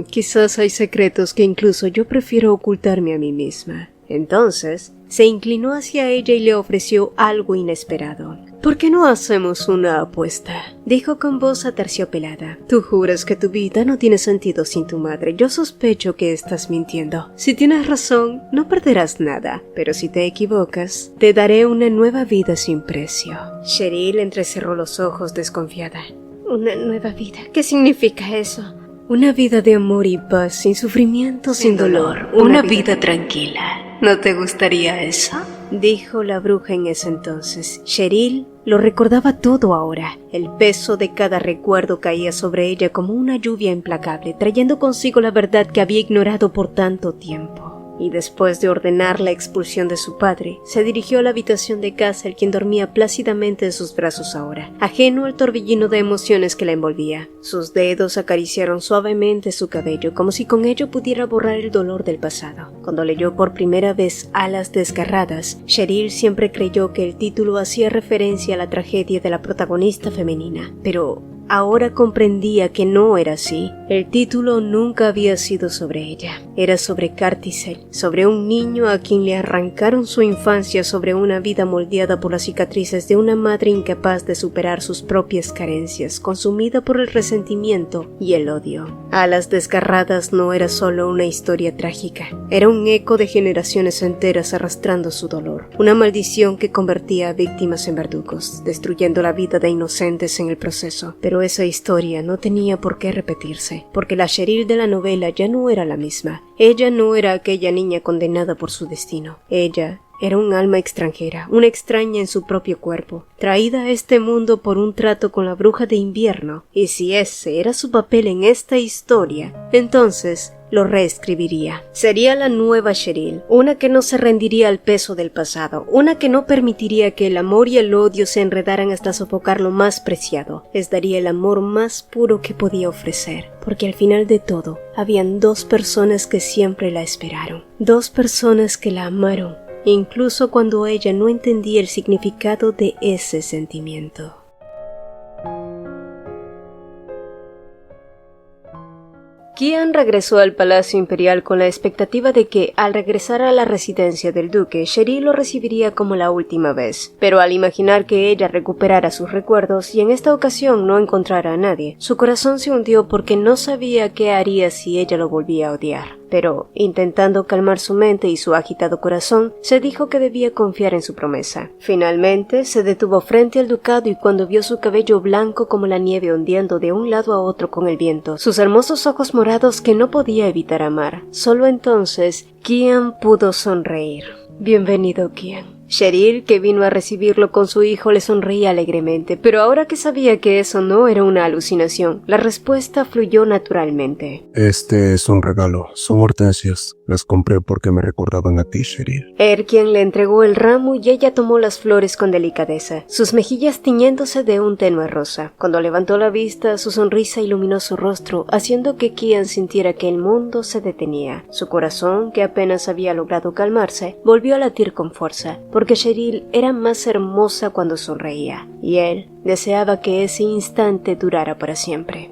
Quizás hay secretos que incluso yo prefiero ocultarme a mí misma. Entonces, se inclinó hacia ella y le ofreció algo inesperado. ¿Por qué no hacemos una apuesta?, dijo con voz aterciopelada. Tú juras que tu vida no tiene sentido sin tu madre. Yo sospecho que estás mintiendo. Si tienes razón, no perderás nada. Pero si te equivocas, te daré una nueva vida sin precio. Cheryl entrecerró los ojos desconfiada. ¿Una nueva vida? ¿Qué significa eso? Una vida de amor y paz, sin sufrimiento, sin dolor. Una vida tranquila. ¿No te gustaría eso?, dijo la bruja en ese entonces. Cheryl lo recordaba todo ahora. El peso de cada recuerdo caía sobre ella como una lluvia implacable, trayendo consigo la verdad que había ignorado por tanto tiempo. Y después de ordenar la expulsión de su padre, se dirigió a la habitación de Cassel, quien dormía plácidamente en sus brazos ahora, ajeno al torbellino de emociones que la envolvía. Sus dedos acariciaron suavemente su cabello, como si con ello pudiera borrar el dolor del pasado. Cuando leyó por primera vez Alas desgarradas, Cheryl siempre creyó que el título hacía referencia a la tragedia de la protagonista femenina, pero ahora comprendía que no era así. El título nunca había sido sobre ella. Era sobre Cartisel, sobre un niño a quien le arrancaron su infancia, sobre una vida moldeada por las cicatrices de una madre incapaz de superar sus propias carencias, consumida por el resentimiento y el odio. Alas desgarradas no era solo una historia trágica, era un eco de generaciones enteras arrastrando su dolor, una maldición que convertía a víctimas en verdugos, destruyendo la vida de inocentes en el proceso. Pero esa historia no tenía por qué repetirse, porque la Cheryl de la novela ya no era la misma. Ella no era aquella niña condenada por su destino. Ella era un alma extranjera, una extraña en su propio cuerpo, traída a este mundo por un trato con la bruja de invierno, y si ese era su papel en esta historia, entonces lo reescribiría. Sería la nueva Cheryl, una que no se rendiría al peso del pasado, una que no permitiría que el amor y el odio se enredaran hasta sofocar lo más preciado. Les daría el amor más puro que podía ofrecer, porque al final de todo, habían 2 personas que siempre la esperaron, 2 personas que la amaron, incluso cuando ella no entendía el significado de ese sentimiento. Kian regresó al Palacio Imperial con la expectativa de que, al regresar a la residencia del duque, Cheryl lo recibiría como la última vez. Pero al imaginar que ella recuperara sus recuerdos y en esta ocasión no encontrara a nadie, su corazón se hundió porque no sabía qué haría si ella lo volvía a odiar. pero, intentando calmar su mente y su agitado corazón, se dijo que debía confiar en su promesa. Finalmente, se detuvo frente al ducado y cuando vio su cabello blanco como la nieve ondeando de un lado a otro con el viento, sus hermosos ojos morados que no podía evitar amar, solo entonces Kian pudo sonreír. Bienvenido, Kian. Cheryl, que vino a recibirlo con su hijo, le sonreía alegremente, pero ahora que sabía que eso no era una alucinación, la respuesta fluyó naturalmente. Este es un regalo, son hortensias. Las compré porque me recordaban a ti, Cheryl. Quien le entregó el ramo y ella tomó las flores con delicadeza, sus mejillas tiñéndose de un tenue rosa. Cuando levantó la vista, su sonrisa iluminó su rostro, haciendo que Kian sintiera que el mundo se detenía. Su corazón, que apenas había logrado calmarse, volvió a latir con fuerza, porque Cheryl era más hermosa cuando sonreía, y él deseaba que ese instante durara para siempre.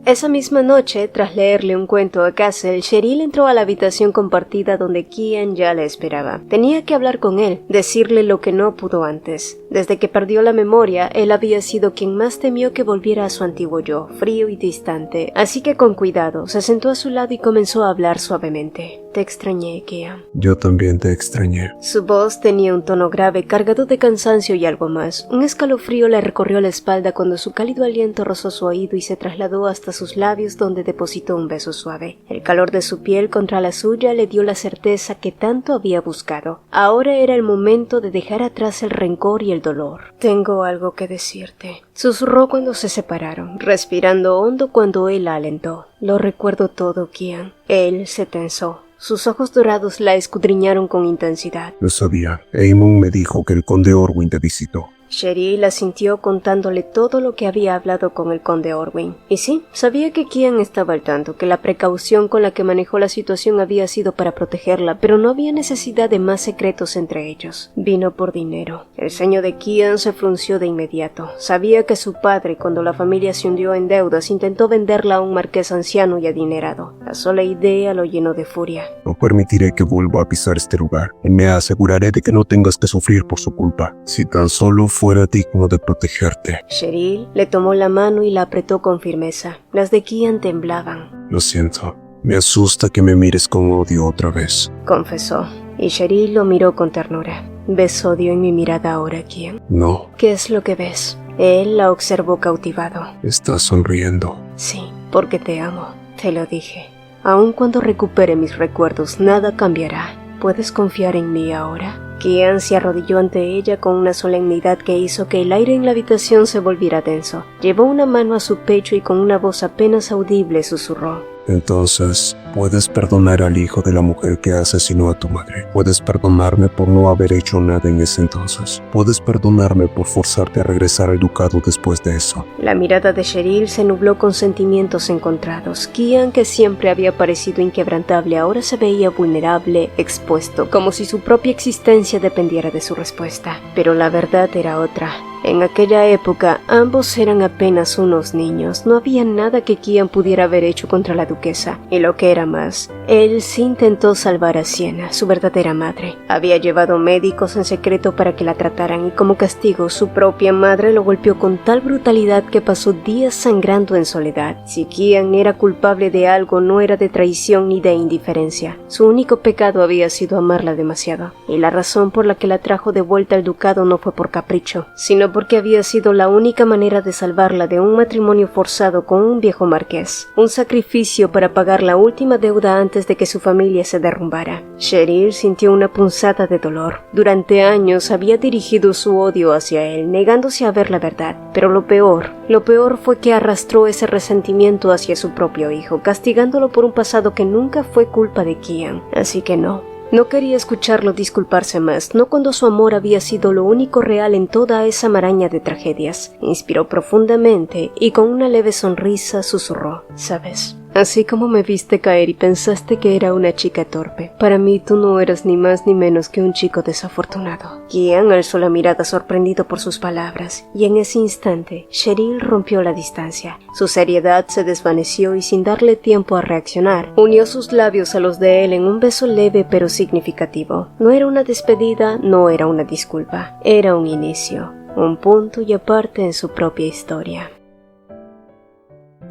Esa misma noche, tras leerle un cuento a Castle, Cheryl entró a la habitación compartida donde Kian ya la esperaba. Tenía que hablar con él, decirle lo que no pudo antes. Desde que perdió la memoria, él había sido quien más temió que volviera a su antiguo yo, frío y distante. Así que con cuidado, se sentó a su lado y comenzó a hablar suavemente. Te extrañé, Kian. Yo también te extrañé. Su voz tenía un tono grave, cargado de cansancio y algo más. Un escalofrío le recorrió la espalda cuando su cálido aliento rozó su oído y se trasladó hasta sus labios donde depositó un beso suave. El calor de su piel contra la suya le dio la certeza que tanto había buscado. Ahora era el momento de dejar atrás el rencor y el dolor. Tengo algo que decirte, susurró cuando se separaron, respirando hondo cuando él la alentó. Lo recuerdo todo, Kian. Él se tensó. Sus ojos dorados la escudriñaron con intensidad. Lo sabía. Eamon me dijo que el conde Orwyn te visitó. Cheryl asintió contándole todo lo que había hablado con el conde Orwyn. Y sí, sabía que Kian estaba al tanto, que la precaución con la que manejó la situación había sido para protegerla, pero no había necesidad de más secretos entre ellos. Vino por dinero. El ceño de Kian se frunció de inmediato. Sabía que su padre, cuando la familia se hundió en deudas, intentó venderla a un marqués anciano y adinerado. La sola idea lo llenó de furia. No permitiré que vuelva a pisar este lugar, y me aseguraré de que no tengas que sufrir por su culpa. Si tan solo fuera digno de protegerte. Cheryl le tomó la mano y la apretó con firmeza. Las de Kian temblaban. Lo siento. Me asusta que me mires con odio otra vez, confesó, y Cheryl lo miró con ternura. ¿Ves odio en mi mirada ahora, Kian? No. ¿Qué es lo que ves? Él la observó cautivado. Estás sonriendo. Sí, porque te amo. Te lo dije. Aun cuando recupere mis recuerdos, nada cambiará. ¿Puedes confiar en mí ahora? Kian se arrodilló ante ella con una solemnidad que hizo que el aire en la habitación se volviera denso. Llevó una mano a su pecho y con una voz apenas audible susurró. Entonces, puedes perdonar al hijo de la mujer que asesinó a tu madre. Puedes perdonarme por no haber hecho nada en ese entonces. Puedes perdonarme por forzarte a regresar al ducado después de eso. La mirada de Cheryl se nubló con sentimientos encontrados. Kian, que siempre había parecido inquebrantable, ahora se veía vulnerable, expuesto, como si su propia existencia dependiera de su respuesta. Pero la verdad era otra. En aquella época, ambos eran apenas unos niños. No había nada que Kian pudiera haber hecho contra la duquesa. Y lo que era más, él sí intentó salvar a Sienna, su verdadera madre. Había llevado médicos en secreto para que la trataran y como castigo, su propia madre lo golpeó con tal brutalidad que pasó días sangrando en soledad. Si Kian era culpable de algo, no era de traición ni de indiferencia. Su único pecado había sido amarla demasiado. Y la razón por la que la trajo de vuelta al ducado no fue por capricho, sino porque había sido la única manera de salvarla de un matrimonio forzado con un viejo marqués, un sacrificio para pagar la última deuda antes de que su familia se derrumbara. Cheryl sintió una punzada de dolor. Durante años había dirigido su odio hacia él, negándose a ver la verdad, pero lo peor fue que arrastró ese resentimiento hacia su propio hijo, castigándolo por un pasado que nunca fue culpa de Kian. Así que no quería escucharlo disculparse más, no cuando su amor había sido lo único real en toda esa maraña de tragedias. Inspiró profundamente y con una leve sonrisa susurró, ¿sabes? Así como me viste caer y pensaste que era una chica torpe, para mí tú no eras ni más ni menos que un chico desafortunado. Kian alzó la mirada sorprendido por sus palabras, y en ese instante, Cheryl rompió la distancia. Su seriedad se desvaneció y sin darle tiempo a reaccionar, unió sus labios a los de él en un beso leve pero significativo. No era una despedida, no era una disculpa, era un inicio, un punto y aparte en su propia historia.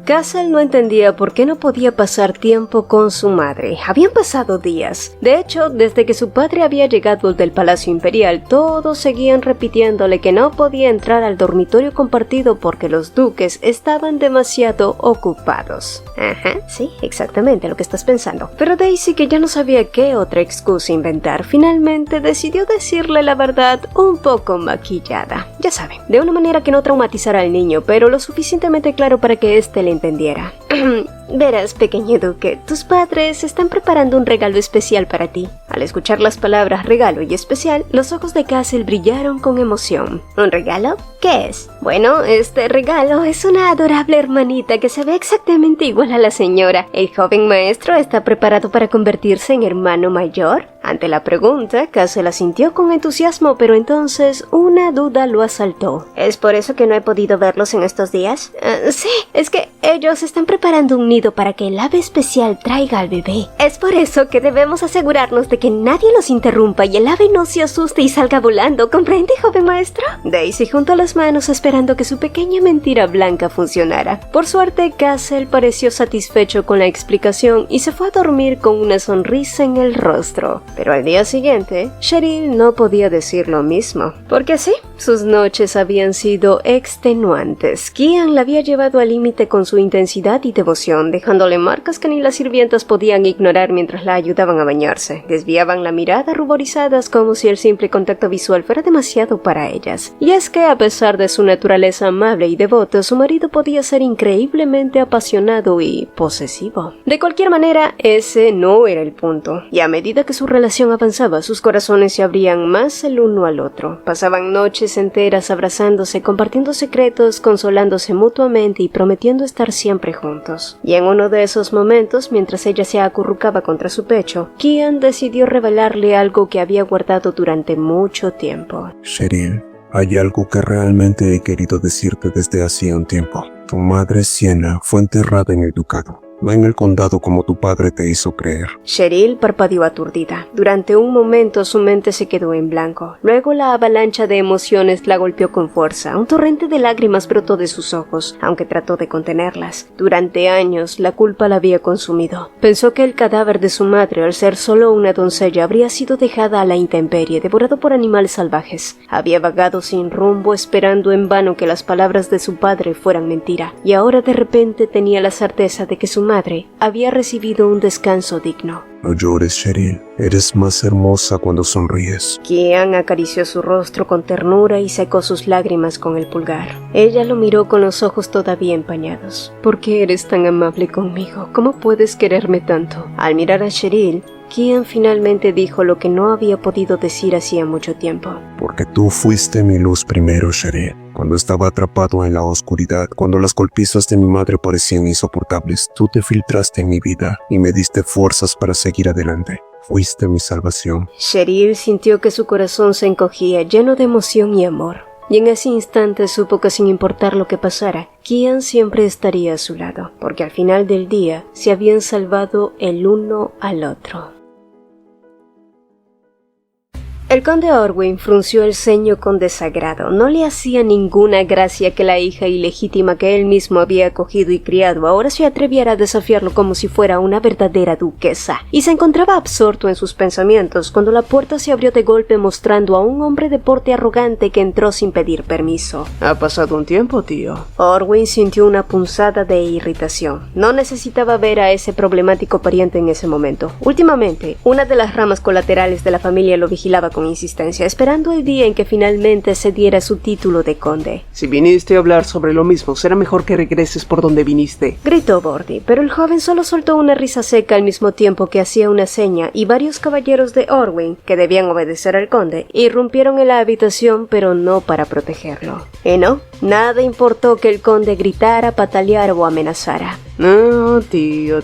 Castle no entendía por qué no podía pasar tiempo con su madre. Habían pasado días. De hecho, desde que su padre había llegado del Palacio Imperial, todos seguían repitiéndole que no podía entrar al dormitorio compartido porque los duques estaban demasiado ocupados. Ajá, sí, exactamente lo que estás pensando. Pero Daisy, que ya no sabía qué otra excusa inventar, finalmente decidió decirle la verdad un poco maquillada. Ya saben, de una manera que no traumatizara al niño, pero lo suficientemente claro para que éste le entendiera. Verás, pequeño duque, tus padres están preparando un regalo especial para ti. Al escuchar las palabras regalo y especial, los ojos de Castle brillaron con emoción. ¿Un regalo? ¿Qué es? Bueno, este regalo es una adorable hermanita que se ve exactamente igual a la señora. ¿El joven maestro está preparado para convertirse en hermano mayor? Ante la pregunta, Castle asintió con entusiasmo, pero entonces una duda lo asaltó. ¿Es por eso que no he podido verlos en estos días? Sí, es que ellos están preparando un nido para que el ave especial traiga al bebé. Es por eso que debemos asegurarnos de que nadie los interrumpa y el ave no se asuste y salga volando. ¿Comprende, joven maestro? Daisy juntó las manos esperando que su pequeña mentira blanca funcionara. Por suerte, Castle pareció satisfecho con la explicación y se fue a dormir con una sonrisa en el rostro. Pero al día siguiente, Cheryl no podía decir lo mismo. Porque sí, sus noches habían sido extenuantes. Kian la había llevado al límite con su intensidad y devoción, dejándole marcas que ni las sirvientas podían ignorar mientras la ayudaban a bañarse. Desviaban la mirada ruborizadas como si el simple contacto visual fuera demasiado para ellas. Y es que, a pesar de su naturaleza amable y devota, su marido podía ser increíblemente apasionado y posesivo. De cualquier manera, ese no era el punto. Y a medida que su relación avanzaba, sus corazones se abrían más el uno al otro. Pasaban noches enteras abrazándose, compartiendo secretos, consolándose mutuamente y prometiendo estar siempre juntos. Y en uno de esos momentos, mientras ella se acurrucaba contra su pecho, Kian decidió revelarle algo que había guardado durante mucho tiempo. Cheryl, hay algo que realmente he querido decirte desde hacía un tiempo. Tu madre Sienna fue enterrada en el ducado, no en el condado como tu padre te hizo creer. Cheryl parpadeó aturdida. Durante un momento su mente se quedó en blanco. Luego la avalancha de emociones la golpeó con fuerza. Un torrente de lágrimas brotó de sus ojos, aunque trató de contenerlas. Durante años la culpa la había consumido. Pensó que el cadáver de su madre, al ser solo una doncella, habría sido dejada a la intemperie, devorado por animales salvajes. Había vagado sin rumbo, esperando en vano que las palabras de su padre fueran mentira. Y ahora de repente tenía la certeza de que su madre había recibido un descanso digno. No llores, Cheryl. Eres más hermosa cuando sonríes. Kian acarició su rostro con ternura y secó sus lágrimas con el pulgar. Ella lo miró con los ojos todavía empañados. ¿Por qué eres tan amable conmigo? ¿Cómo puedes quererme tanto? Al mirar a Cheryl, Kian finalmente dijo lo que no había podido decir hacía mucho tiempo. Porque tú fuiste mi luz primero, Cheryl. Cuando estaba atrapado en la oscuridad, cuando las golpizas de mi madre parecían insoportables, tú te filtraste en mi vida y me diste fuerzas para seguir adelante. Fuiste mi salvación. Cheryl sintió que su corazón se encogía, lleno de emoción y amor. Y en ese instante supo que sin importar lo que pasara, Kian siempre estaría a su lado, porque al final del día se habían salvado el uno al otro. El conde Orwyn frunció el ceño con desagrado. No le hacía ninguna gracia que la hija ilegítima que él mismo había acogido y criado ahora se atreviera a desafiarlo como si fuera una verdadera duquesa. Y se encontraba absorto en sus pensamientos cuando la puerta se abrió de golpe mostrando a un hombre de porte arrogante que entró sin pedir permiso. Ha pasado un tiempo, tío. Orwyn sintió una punzada de irritación. No necesitaba ver a ese problemático pariente en ese momento. Últimamente, una de las ramas colaterales de la familia lo vigilaba con insistencia, esperando el día en que finalmente se diera su título de conde. Si viniste a hablar sobre lo mismo, será mejor que regreses por donde viniste, gritó Bordy, pero el joven solo soltó una risa seca al mismo tiempo que hacía una seña, y varios caballeros de Orwyn, que debían obedecer al conde, irrumpieron en la habitación, pero no para protegerlo. Y no, nada importó que el conde gritara, pataleara o amenazara. No, tío.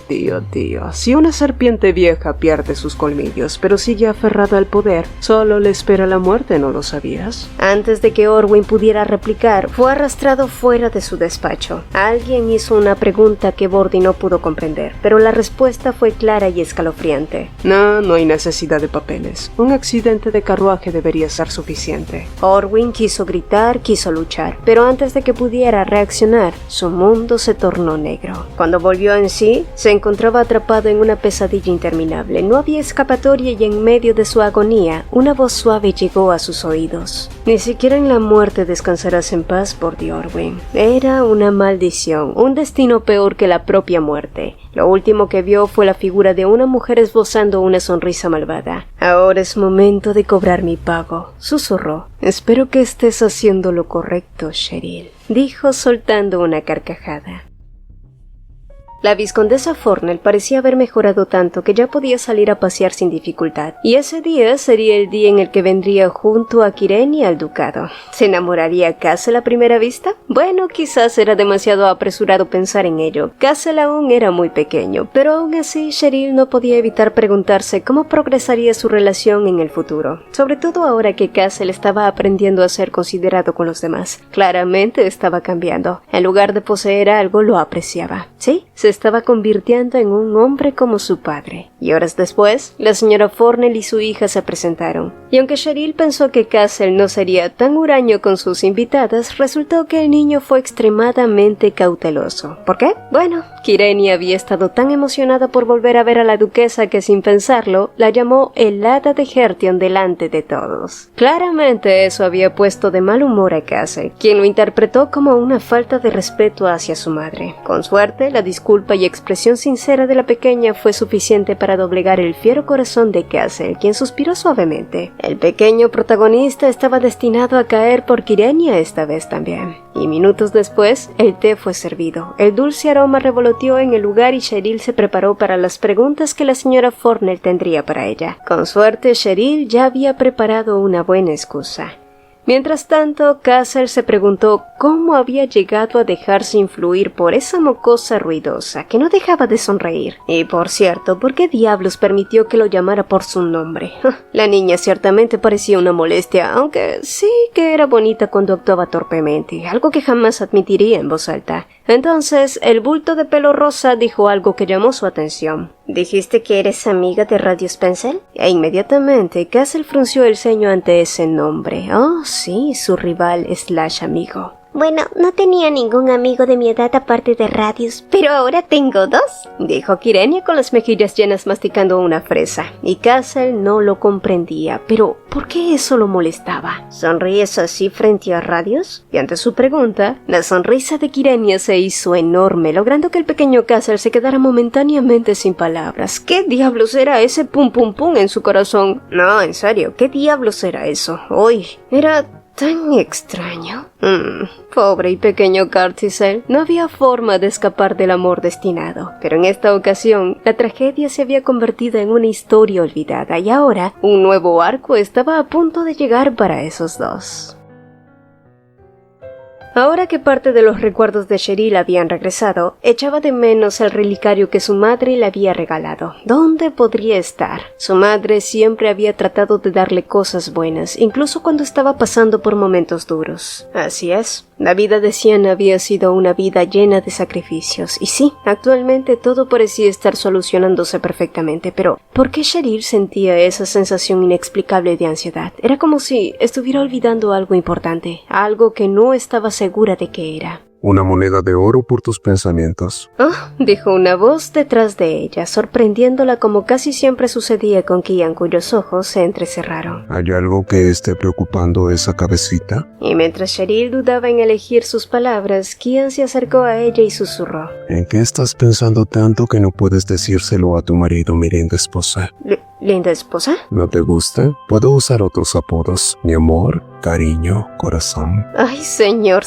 Si una serpiente vieja pierde sus colmillos, pero sigue aferrada al poder, solo solo le espera la muerte, ¿no lo sabías? Antes de que Orwin pudiera replicar, fue arrastrado fuera de su despacho. Alguien hizo una pregunta que Bordy no pudo comprender, pero la respuesta fue clara y escalofriante. No hay necesidad de papeles. Un accidente de carruaje debería ser suficiente. Orwin quiso gritar, quiso luchar, pero antes de que pudiera reaccionar, su mundo se tornó negro. Cuando volvió en sí, se encontraba atrapado en una pesadilla interminable. No había escapatoria y en medio de su agonía, una voz suave llegó a sus oídos. Ni siquiera en la muerte descansarás en paz, Bordy Orwin. Era una maldición, un destino peor que la propia muerte. Lo último que vio fue la figura de una mujer esbozando una sonrisa malvada. Ahora es momento de cobrar mi pago, susurró. Espero que estés haciendo lo correcto, Cheryl, dijo soltando una carcajada. La vizcondesa Fornell parecía haber mejorado tanto que ya podía salir a pasear sin dificultad, y ese día sería el día en el que vendría junto a Kyrenia al ducado. ¿Se enamoraría Castle a primera vista? Bueno, quizás era demasiado apresurado pensar en ello. Castle aún era muy pequeño, pero aún así Cheryl no podía evitar preguntarse cómo progresaría su relación en el futuro, sobre todo ahora que Castle estaba aprendiendo a ser considerado con los demás. Claramente estaba cambiando. En lugar de poseer algo, lo apreciaba. Sí, se estaba convirtiendo en un hombre como su padre. Y horas después, la señora Fornell y su hija se presentaron. Y aunque Cheryl pensó que Castle no sería tan huraño con sus invitadas, resultó que el niño fue extremadamente cauteloso. ¿Por qué? Bueno, Kyrenia había estado tan emocionada por volver a ver a la duquesa que sin pensarlo, la llamó el hada de Hertion delante de todos. Claramente eso había puesto de mal humor a Castle, quien lo interpretó como una falta de respeto hacia su madre. Con suerte, la disculpa y expresión sincera de la pequeña fue suficiente para doblegar el fiero corazón de Castle, quien suspiró suavemente. El pequeño protagonista estaba destinado a caer por Kyrenia esta vez también. Y minutos después, el té fue servido. El dulce aroma revoloteó en el lugar y Cheryl se preparó para las preguntas que la señora Fornell tendría para ella. Con suerte, Cheryl ya había preparado una buena excusa. Mientras tanto, Castle se preguntó cómo había llegado a dejarse influir por esa mocosa ruidosa que no dejaba de sonreír. Y por cierto, ¿por qué diablos permitió que lo llamara por su nombre? La niña ciertamente parecía una molestia, aunque sí que era bonita cuando actuaba torpemente, algo que jamás admitiría en voz alta. Entonces, el bulto de pelo rosa dijo algo que llamó su atención. ¿Dijiste que eres amiga de Radio Spencer? E inmediatamente, Castle frunció el ceño ante ese nombre. Oh, sí, su rival / amigo. Bueno, no tenía ningún amigo de mi edad aparte de Radius, pero ahora tengo 2, dijo Kyrenia con las mejillas llenas masticando una fresa, y Castle no lo comprendía, pero ¿por qué eso lo molestaba? ¿Sonríes así frente a Radius? Y ante su pregunta, la sonrisa de Kyrenia se hizo enorme, logrando que el pequeño Castle se quedara momentáneamente sin palabras. ¿Qué diablos era ese pum pum pum en su corazón? No, en serio, ¿qué diablos era eso? Hoy era tan extraño. Pobre y pequeño Carthisel, no había forma de escapar del amor destinado. Pero en esta ocasión, la tragedia se había convertido en una historia olvidada y ahora un nuevo arco estaba a punto de llegar para esos dos. Ahora que parte de los recuerdos de Cheryl habían regresado, echaba de menos el relicario que su madre le había regalado. ¿Dónde podría estar? Su madre siempre había tratado de darle cosas buenas, incluso cuando estaba pasando por momentos duros. Así es, la vida de Sian había sido una vida llena de sacrificios, y sí, actualmente todo parecía estar solucionándose perfectamente, pero ¿por qué Cheryl sentía esa sensación inexplicable de ansiedad? Era como si estuviera olvidando algo importante, algo que no estaba segura de qué era. Una moneda de oro por tus pensamientos. Oh, dijo una voz detrás de ella, sorprendiéndola como casi siempre sucedía con Kian, cuyos ojos se entrecerraron. ¿Hay algo que esté preocupando esa cabecita? Y mientras Cheryl dudaba en elegir sus palabras, Kian se acercó a ella y susurró. ¿En qué estás pensando tanto que no puedes decírselo a tu marido, mi linda esposa? ¿Linda esposa? ¿No te gusta? Puedo usar otros apodos. Mi amor, cariño, corazón. Ay, señor.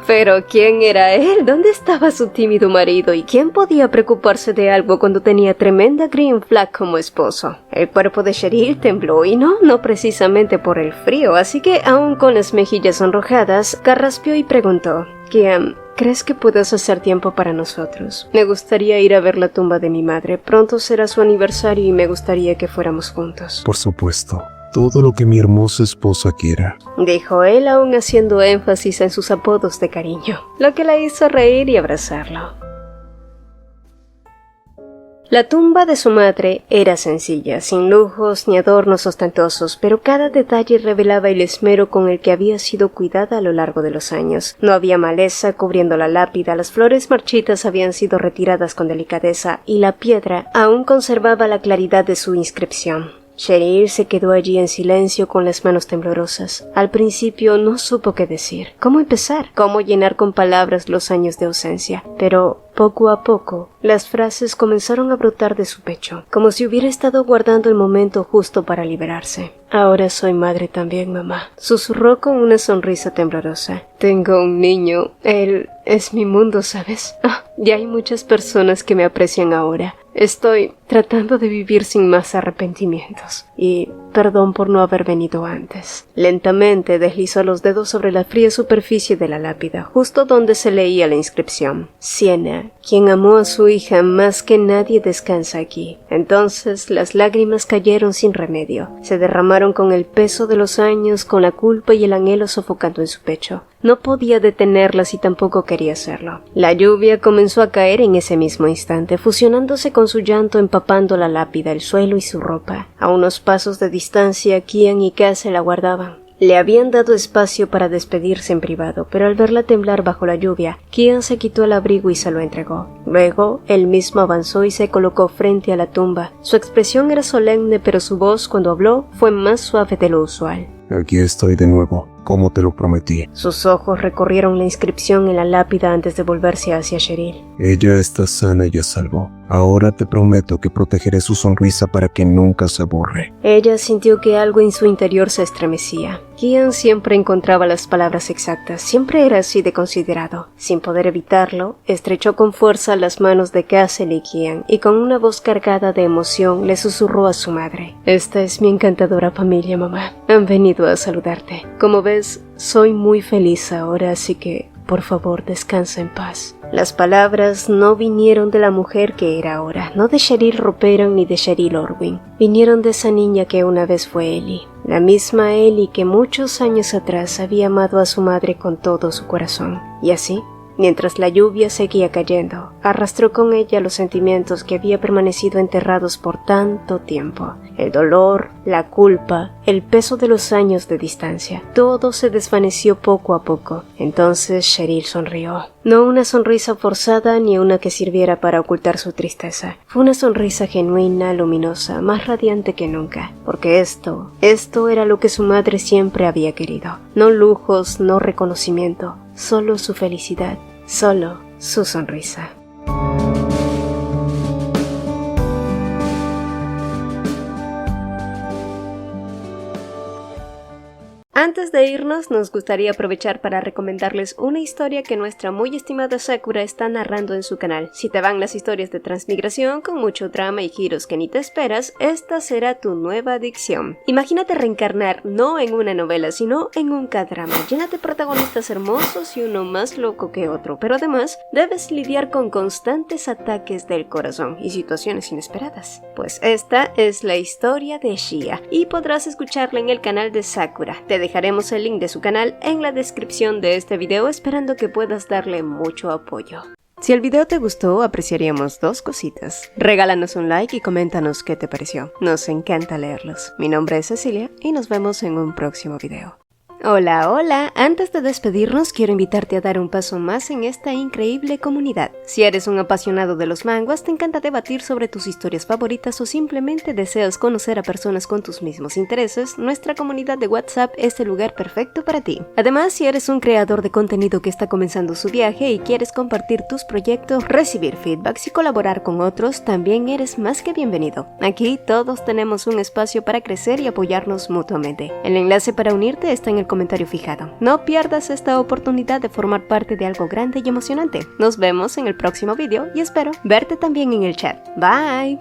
Pero ¿quién era él? ¿Dónde estaba su tímido marido? ¿Y quién podía preocuparse de algo cuando tenía tremenda green flag como esposo? El cuerpo de Cheryl tembló y no precisamente por el frío, así que aún con las mejillas sonrojadas, carraspeó y preguntó. ¿Crees que puedas hacer tiempo para nosotros? Me gustaría ir a ver la tumba de mi madre. Pronto será su aniversario y me gustaría que fuéramos juntos. Por supuesto. Todo lo que mi hermosa esposa quiera, dijo él, aún haciendo énfasis en sus apodos de cariño, lo que la hizo reír y abrazarlo. La tumba de su madre era sencilla, sin lujos ni adornos ostentosos, pero cada detalle revelaba el esmero con el que había sido cuidada a lo largo de los años. No había maleza cubriendo la lápida, las flores marchitas habían sido retiradas con delicadeza y la piedra aún conservaba la claridad de su inscripción. Cheryl se quedó allí en silencio con las manos temblorosas. Al principio no supo qué decir, cómo empezar, cómo llenar con palabras los años de ausencia, pero poco a poco las frases comenzaron a brotar de su pecho, como si hubiera estado guardando el momento justo para liberarse. Ahora soy madre también, mamá, susurró con una sonrisa temblorosa. Tengo un niño, él es mi mundo, ¿sabes? Ya hay muchas personas que me aprecian ahora. Estoy tratando de vivir sin más arrepentimientos. Y perdón por no haber venido antes. Lentamente deslizó los dedos sobre la fría superficie de la lápida, justo donde se leía la inscripción. Siena, quien amó a su hija más que nadie, descansa aquí. Entonces las lágrimas cayeron sin remedio. Se derramaron con el peso de los años, con la culpa y el anhelo sofocando en su pecho. No podía detenerlas y tampoco quería hacerlo. La lluvia comenzó a caer en ese mismo instante, fusionándose con su llanto, empapando la lápida, el suelo y su ropa. A unos pasos de distancia, Kian y Cass la guardaban. Le habían dado espacio para despedirse en privado, pero al verla temblar bajo la lluvia, Kian se quitó el abrigo y se lo entregó. Luego, él mismo avanzó y se colocó frente a la tumba. Su expresión era solemne, pero su voz, cuando habló, fue más suave de lo usual. Aquí estoy de nuevo, como te lo prometí. Sus ojos recorrieron la inscripción en la lápida antes de volverse hacia Cheryl. Ella está sana y a salvo. Ahora te prometo que protegeré su sonrisa para que nunca se borre. Ella sintió que algo en su interior se estremecía. Kian siempre encontraba las palabras exactas, siempre era así de considerado. Sin poder evitarlo, estrechó con fuerza las manos de Castle y Kian, y con una voz cargada de emoción le susurró a su madre. Esta es mi encantadora familia, mamá. Han venido a saludarte. Como ves, soy muy feliz ahora, así que por favor descansa en paz. Las palabras no vinieron de la mujer que era ahora, no de Cheryl Roperon ni de Cheryl Orwin. Vinieron de esa niña que una vez fue Ellie. La misma Ellie que muchos años atrás había amado a su madre con todo su corazón. Y así, mientras la lluvia seguía cayendo, arrastró con ella los sentimientos que había permanecido enterrados por tanto tiempo. El dolor, la culpa, el peso de los años de distancia. Todo se desvaneció poco a poco. Entonces Cheryl sonrió. No una sonrisa forzada ni una que sirviera para ocultar su tristeza. Fue una sonrisa genuina, luminosa, más radiante que nunca. Porque esto era lo que su madre siempre había querido. No lujos, no reconocimiento, solo su felicidad, solo su sonrisa. Antes de irnos, nos gustaría aprovechar para recomendarles una historia que nuestra muy estimada Sakura está narrando en su canal. Si te van las historias de transmigración con mucho drama y giros que ni te esperas, esta será tu nueva adicción. Imagínate reencarnar no en una novela, sino en un K-drama, llena de protagonistas hermosos y uno más loco que otro, pero además debes lidiar con constantes ataques del corazón y situaciones inesperadas. Pues esta es la historia de Shia y podrás escucharla en el canal de Sakura. Te dejaremos el link de su canal en la descripción de este video, esperando que puedas darle mucho apoyo. Si el video te gustó, apreciaríamos dos cositas. Regálanos un like y coméntanos qué te pareció. Nos encanta leerlos. Mi nombre es Cecilia y nos vemos en un próximo video. Hola, hola. Antes de despedirnos, quiero invitarte a dar un paso más en esta increíble comunidad. Si eres un apasionado de los manguas, te encanta debatir sobre tus historias favoritas o simplemente deseas conocer a personas con tus mismos intereses, nuestra comunidad de WhatsApp es el lugar perfecto para ti. Además, si eres un creador de contenido que está comenzando su viaje y quieres compartir tus proyectos, recibir feedbacks y colaborar con otros, también eres más que bienvenido. Aquí todos tenemos un espacio para crecer y apoyarnos mutuamente. El enlace para unirte está en el comentario fijado. No pierdas esta oportunidad de formar parte de algo grande y emocionante. Nos vemos en el próximo video y espero verte también en el chat. Bye.